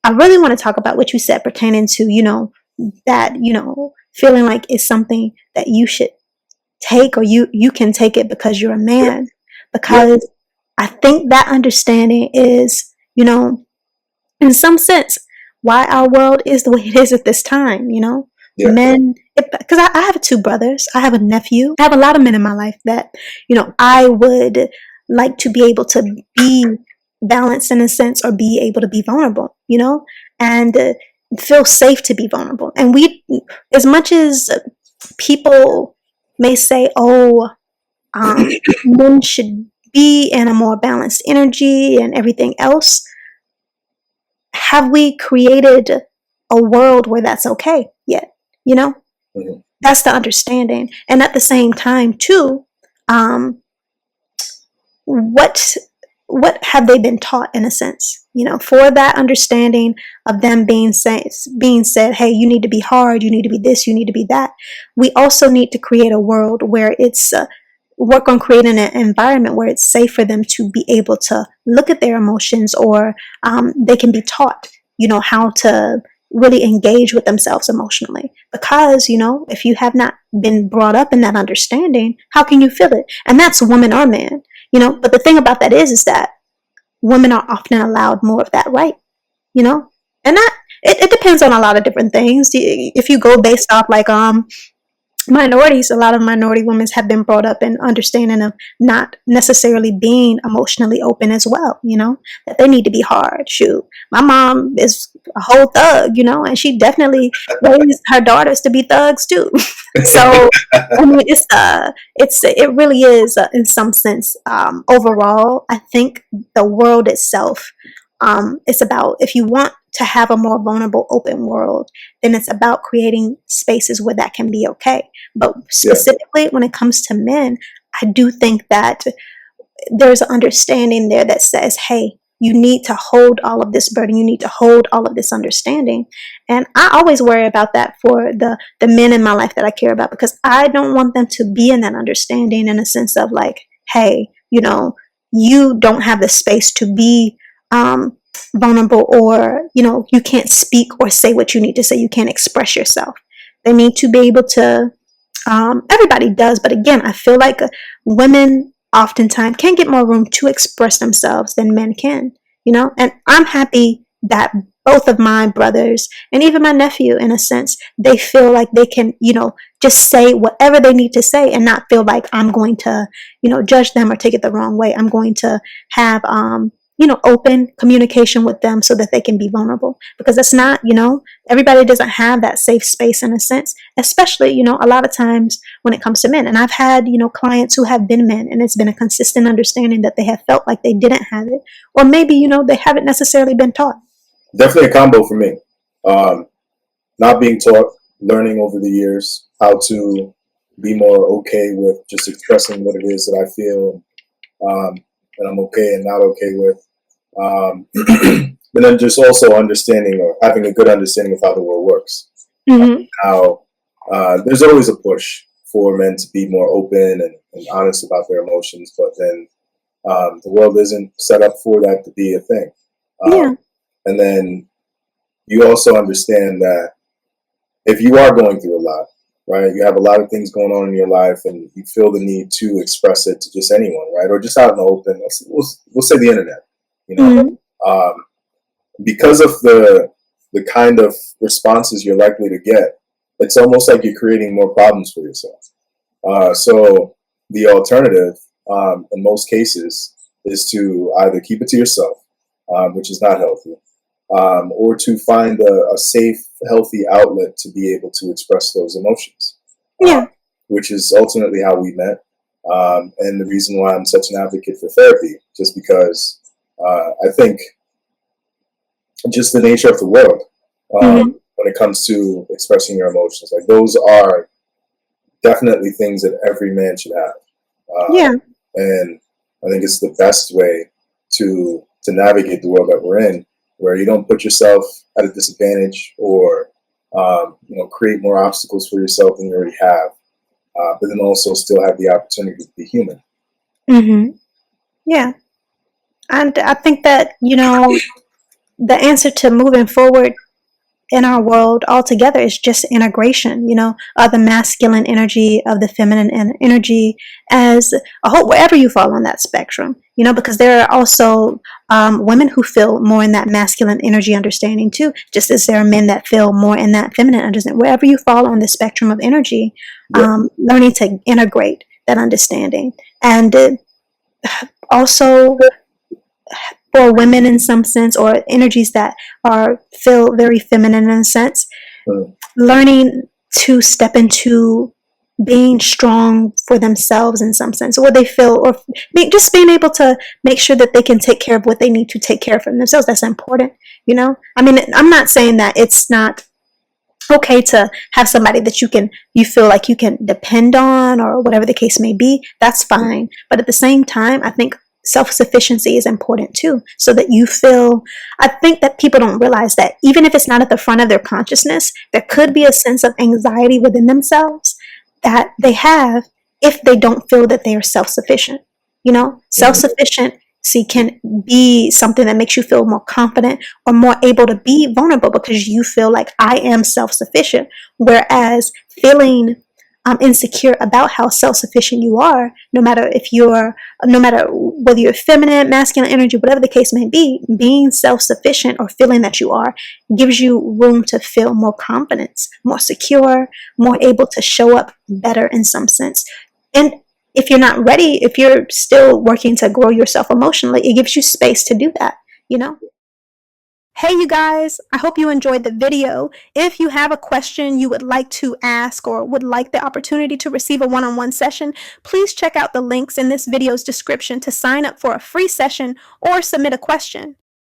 I really want to talk about what you said pertaining to, that, feeling like it's something that you should take, or you can take it because you're a man. Yeah. Because I think that understanding is, in some sense, why our world is the way it is at this time, Yeah. men, because I have two brothers, I have a nephew, I have a lot of men in my life that, I would like to be able to be balanced in a sense, or be able to be vulnerable, and feel safe to be vulnerable. And as much as people may say, oh, men should be in a more balanced energy and everything else, have we created a world where that's okay yet? Mhm. That's the understanding. And at the same time, too, um, what what have they been taught in a sense? For that understanding of them being said, hey, you need to be hard, you need to be this, you need to be that. We also need to create a world where it's work on creating an environment where it's safe for them to be able to look at their emotions, or they can be taught, how to really engage with themselves emotionally. Because, if you have not been brought up in that understanding, how can you feel it? And that's woman or man, but the thing about that is that women are often allowed more of that right, and that it depends on a lot of different things. If you go based off like minorities, a lot of minority women have been brought up in understanding of not necessarily being emotionally open as well, that they need to be hard. Shoot, my mom is a whole thug, and she definitely raised her daughters to be thugs too. So I mean, it really is, in some sense, overall I think the world itself, it's about, if you want to have a more vulnerable open world, then it's about creating spaces where that can be okay. But Yeah. specifically when it comes to men, I do think that there's an understanding there that says, hey, you need to hold all of this burden, you need to hold all of this understanding. And I always worry about that for the men in my life that I care about, because I don't want them to be in that understanding in a sense of like, hey, you don't have the space to be vulnerable, or you can't speak or say what you need to say, you can't express yourself. They need to be able to, everybody does, but again, I feel like women oftentimes can get more room to express themselves than men can, and I'm happy that both of my brothers and even my nephew, in a sense, they feel like they can, just say whatever they need to say and not feel like I'm going to, judge them or take it the wrong way. I'm going to have, open communication with them so that they can be vulnerable, because that's not, everybody doesn't have that safe space in a sense, especially, a lot of times when it comes to men. And I've had, clients who have been men, and it's been a consistent understanding that they have felt like they didn't have it, or maybe, they haven't necessarily been taught. Definitely a combo for me. Not being taught, learning over the years how to be more okay with just expressing what it is that I feel, and I'm okay and not okay with. But then just also understanding, or having a good understanding of how the world works. Mm-hmm. How there's always a push for men to be more open and honest about their emotions, but then the world isn't set up for that to be a thing. Yeah. And then you also understand that if you are going through a lot, right, you have a lot of things going on in your life, and you feel the need to express it to just anyone, right, or just out in the open. We'll say the internet, Mm-hmm. because of the kind of responses you're likely to get. It's almost like you're creating more problems for yourself. So the alternative, in most cases, is to either keep it to yourself, which is not healthy, or to find a safe, healthy outlet to be able to express those emotions, Yeah. which is ultimately how we met. And the reason why I'm such an advocate for therapy, just because I think just the nature of the world, Mm-hmm. when it comes to expressing your emotions, like those are definitely things that every man should have. Yeah. And I think it's the best way to navigate the world that we're in, where you don't put yourself at a disadvantage, or create more obstacles for yourself than you already have, but then also still have the opportunity to be human. Mm-hmm. Yeah. And I think that, the answer to moving forward in our world altogether is just integration, of the masculine energy, of the feminine energy as a whole, wherever you fall on that spectrum, because there are also women who feel more in that masculine energy understanding too, just as there are men that feel more in that feminine understanding. Wherever you fall on the spectrum of energy, learning to integrate that understanding. And also for women in some sense, or energies that feel very feminine in a sense, learning to step into being strong for themselves in some sense, or they feel, or just being able to make sure that they can take care of what they need to take care of for themselves. That's important. I mean, I'm not saying that it's not okay to have somebody that you feel like you can depend on, or whatever the case may be. That's fine. But at the same time, I think self-sufficiency is important too, so that I think that people don't realize that even if it's not at the front of their consciousness, there could be a sense of anxiety within themselves that they have if they don't feel that they are self-sufficient. Self-sufficiency can be something that makes you feel more confident or more able to be vulnerable, because you feel like, I am self-sufficient. Whereas feeling insecure about how self-sufficient you are, no matter whether you're feminine, masculine energy, whatever the case may be, being self-sufficient or feeling that you are gives you room to feel more confidence, more secure, more able to show up better in some sense. And if you're not ready, if you're still working to grow yourself emotionally, it gives you space to do that, Hey, you guys, I hope you enjoyed the video. If you have a question you would like to ask, or would like the opportunity to receive a one-on-one session, please check out the links in this video's description to sign up for a free session or submit a question.